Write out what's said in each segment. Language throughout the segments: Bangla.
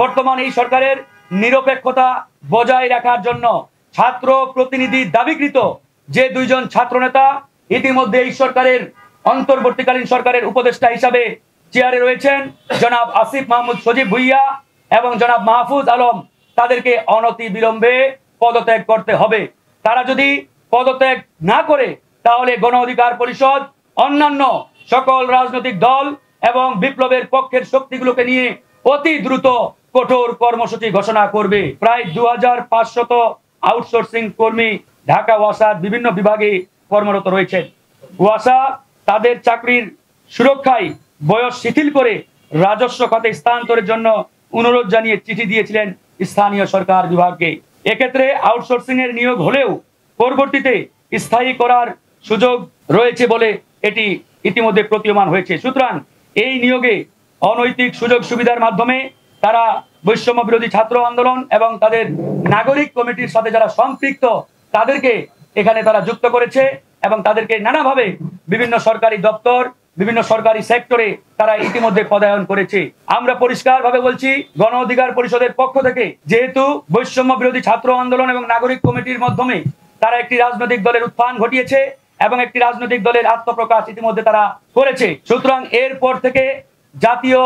বর্তমান এই সরকারের নিরপেক্ষতা বজায় রাখার জন্য ছাত্র প্রতিনিধি দাবিকৃত যে দুইজন ছাত্রনেতা ইতিমধ্যে এই সরকারের অন্তর্বর্তীকালীন সরকারের উপদেষ্টা হিসাবে চেয়ারে রয়েছেন জনাব আসিফ মাহমুদ সজীব ভুইয়া এবং জনাব মাহফুজ আলম, তাদেরকে অনতি বিলম্বে পদত্যাগ করতে হবে। তারা যদি পদত্যাগ না করে তাহলে গণ অধিকার পরিষদ অন্যান্য সকল রাজনৈতিক দল এবং বিপ্লবের পক্ষের শক্তিগুলোকে নিয়ে অতি দ্রুত কঠোর কর্মসূচি ঘোষণা করবে। প্রায় 2500 আউটসোর্সিং কর্মী ঢাকা ওয়াসার বিভিন্ন বিভাগে কর্মরত রয়েছেন। ওয়াসা তাদের চাকরির সুরক্ষায় বয়স শিথিল করে রাজস্ব খাতে স্থানান্তরের জন্য অনুরোধ জানিয়ে চিঠি দিয়েছিলেন স্থানীয় সরকার বিভাগকে। এক্ষেত্রে আউটসোর্সিং এর নিয়োগ হলেও পরবর্তীতে স্থায়ী করার সুযোগ রয়েছে বলে এটি ইতিমধ্যে প্রতীয়মান হয়েছে। সুতরাং এই নিয়োগে অনৈতিক সুযোগ সুবিধার মাধ্যমে তারা বৈষম্য বিরোধী ছাত্র আন্দোলন এবং তাদের নাগরিক কমিটির সাথে যারা সম্পৃক্ত তাদেরকে এখানে তারা যুক্ত করেছে এবং তাদেরকে নানাভাবে বিভিন্ন সরকারি দপ্তর, বিভিন্ন সরকারি সেক্টরে তারা ইতিমধ্যে পদায়ন করেছে। আমরা পরিষ্কারভাবে বলছি, গণ অধিকার পরিষদের পক্ষ থেকে যেহেতু বৈষম্য বিরোধী ছাত্র আন্দোলন এবং নাগরিক কমিটির মাধ্যমে তারা একটি রাজনৈতিক দলের উত্থান ঘটিয়েছে এবং একটি রাজনৈতিক দলের আত্মপ্রকাশ ইতিমধ্যে তারা করেছে। সুতরাং এরপর থেকে জাতীয়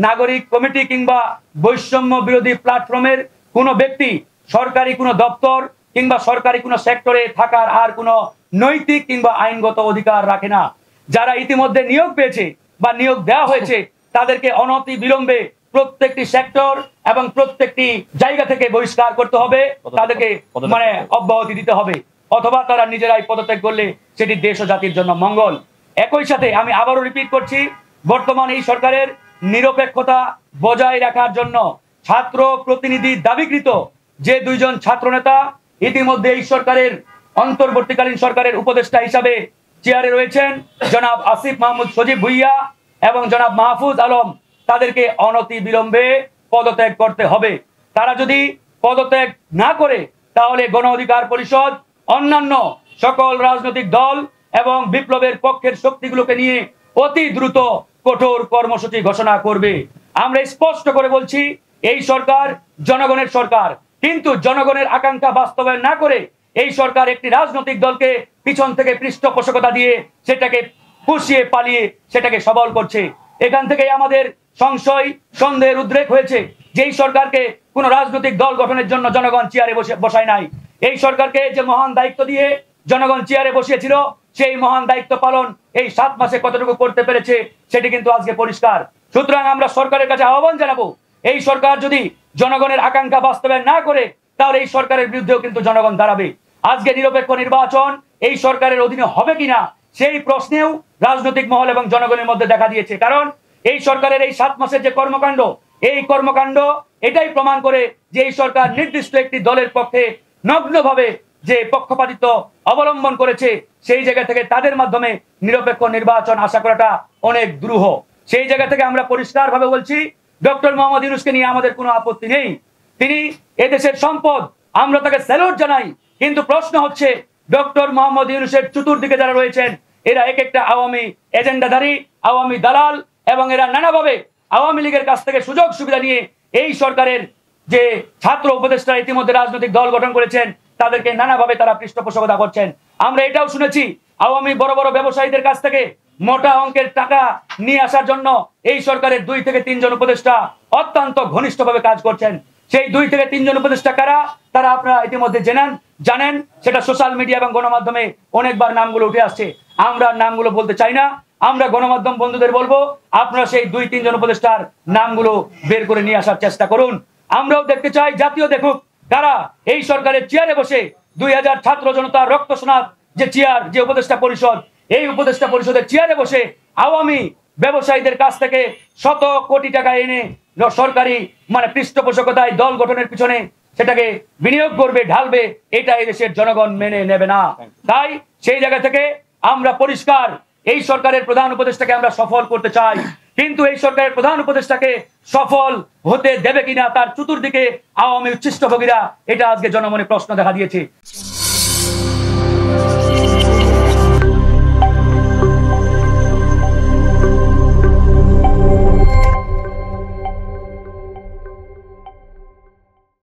নাগরিক কমিটি কিংবা বৈষম্য বিরোধী প্ল্যাটফর্মের কোনো ব্যক্তি সরকারি কোনো দপ্তর কিংবা সরকারি কোনো সেক্টরে থাকার আর কোনো নৈতিক কিংবা আইনগত অধিকার রাখে না। যারা ইতিমধ্যে নিয়োগ পেয়েছে বা নিয়োগ দেওয়া হয়েছে তাদেরকে অনতি বিলম্বে প্রত্যেকটি সেক্টর এবং প্রত্যেকটি জায়গা থেকে বহিষ্কার করতে হবে, তাদেরকে অব্যাহতি দিতে হবে, অথবা তারা নিজেরাই পদত্যাগ করলে সেটি দেশ ও জাতির জন্য মঙ্গল। একই সাথে আমি আবারও রিপিট করছি, বর্তমান এই সরকারের নিরপেক্ষতা বজায় রাখার জন্য ছাত্র প্রতিনিধি দাবিকৃত যে দুইজন ছাত্রনেতা ইতিমধ্যে এই সরকারের অন্তর্বর্তীকালীন সরকারের উপদেষ্টা হিসাবে চেয়ারে রয়েছেন জনাব আসিফ মাহমুদ সজীব ভুইয়া এবং জনাব মাহফুজ আলম, তাদেরকে অনতি বিলম্বে পদত্যাগ করতে হবে। তারা যদি পদত্যাগ না করে তাহলে গণ অধিকার পরিষদ অন্যান্য সকল রাজনৈতিক দল এবং বিপ্লবের পক্ষের শক্তিগুলোকে নিয়ে অতি দ্রুত কঠোর কর্মসূচি ঘোষণা করবে। আমরা স্পষ্ট করে বলছি, এই সরকার জনগণের সরকার, কিন্তু জনগণের আকাঙ্ক্ষা বাস্তবায়ন না করে এই সরকার একটি রাজনৈতিক দলকে পিছন থেকে পৃষ্ঠপোষকতা দিয়ে সেটাকে পুষিয়ে পালিয়ে সেটাকে সবল করছে। এখান থেকে আমাদের সংশয় সন্দেহের উদ্রেক হয়েছে যে এই সরকারকে কোন রাজনৈতিক দল গঠনের জন্য জনগণ চেয়ারে বসায় নাই। এই সরকারকে যে মহান দায়িত্ব দিয়ে জনগণ চেয়ারে বসিয়েছিল সেই মহান দায়িত্ব পালন এই 7 মাসে কতটুকু করতে পেরেছে সেটি কিন্তু আজকে পরিষ্কার। সুতরাং আমরা সরকারের কাছে আহ্বান জানাবো, এই সরকার যদি জনগণের আকাঙ্ক্ষা বাস্তবায়ন না করে তাহলে এই সরকারের বিরুদ্ধেও কিন্তু জনগণ দাঁড়াবে। আজকে নিরপেক্ষ নির্বাচন এই সরকারের অধীনে হবে কিনা সেই প্রশ্নেও রাজনৈতিক মহল এবং জনগণের মধ্যে দেখা দিয়েছে। কারণ এই সরকারের এই 7 মাসের যে কর্মকাণ্ড, এই কর্মকাণ্ড এটাই প্রমাণ করে যে এই সরকার নির্দিষ্ট একটি দলের পক্ষে নগ্নভাবে যে পক্ষপাতিত্ব অবলম্বন করেছে, সেই জায়গা থেকে তাদের মাধ্যমে নিরপেক্ষ নির্বাচন আশা করাটা অনেক দুরূহ। সেই জায়গা থেকে আমরা পরিষ্কারভাবে বলছি, ডক্টর মোহাম্মদ ইউনূসকে নিয়ে আমাদের কোনো আপত্তি নেই, তিনি এদেশের সম্পদ, আমরা তাকে স্যালুট জানাই। কিন্তু প্রশ্ন হচ্ছে, ডক্টর মোহাম্মদ ইউনূসের চতুর্দিকে যারা রয়েছেন এরা এক একটা আওয়ামী এজেন্ডাধারী, আওয়ামী দালাল এবং এরা নানাভাবে আওয়ামী লীগের কাছ থেকে সুযোগ সুবিধা নিয়ে এই সরকারের যে ছাত্র উপদেষ্টা ইতিমধ্যে রাজনৈতিক দল গঠন করেছেন তাদেরকে নানাভাবে তারা পৃষ্ঠপোষকতা করছেন। আমরা এটাও শুনেছি আওয়ামী বড় বড় ব্যবসায়ীদের কাছ থেকে মোটা অঙ্কের টাকা নিয়ে আসার জন্য এই সরকারের 2 থেকে 3 জন উপদেষ্টা অত্যন্ত ঘনিষ্ঠভাবে কাজ করছেন। সেই 2 থেকে 3 জন উপদেষ্টা কারা তারা আপনারা ইতিমধ্যে জানেন, সেটা সোশ্যাল মিডিয়া এবং গণমাধ্যমে অনেকবার নামগুলো উঠে আসছে। আমরা নামগুলো বলতে চাই না, আমরা গণমাধ্যম বন্ধুদের বলবো আপনারা সেই 2-3 জন উপদেষ্টার নামগুলো বের করে নিয়ে আসার চেষ্টা করুন। আমরাও দেখতে চাই, জাতীয় দেখুক কারা এই সরকারের চেয়ারে বসে 2000 ছাত্র জনতার রক্ত সোনার যে চেয়ার, যে উপদেষ্টা পরিষদ, এই উপদেষ্টা পরিষদের চেয়ারে বসে আওয়ামী ব্যবসায়ীদের কাছ থেকে শত কোটি টাকা এনে সরকারি পৃষ্ঠপোষকতায় দল গঠনের পিছনে সেটাকে বিনিয়োগ করবে, ঢালবে, এটা এই দেশের জনগণ মেনে নেবে না। তাই সেই জায়গা থেকে আমরা পরিষ্কার এই সরকারের প্রধান উপদেষ্টাকে আমরা সফল করতে চাই, কিন্তু এই সরকারের প্রধান উপদেষ্টাকে সফল হতে দেবে কিনা তার চতুর্দিকে আওয়ামী উচ্ছিষ্টভোগীরা, এটা আজকে জনমনে প্রশ্ন দেখা দিয়েছে।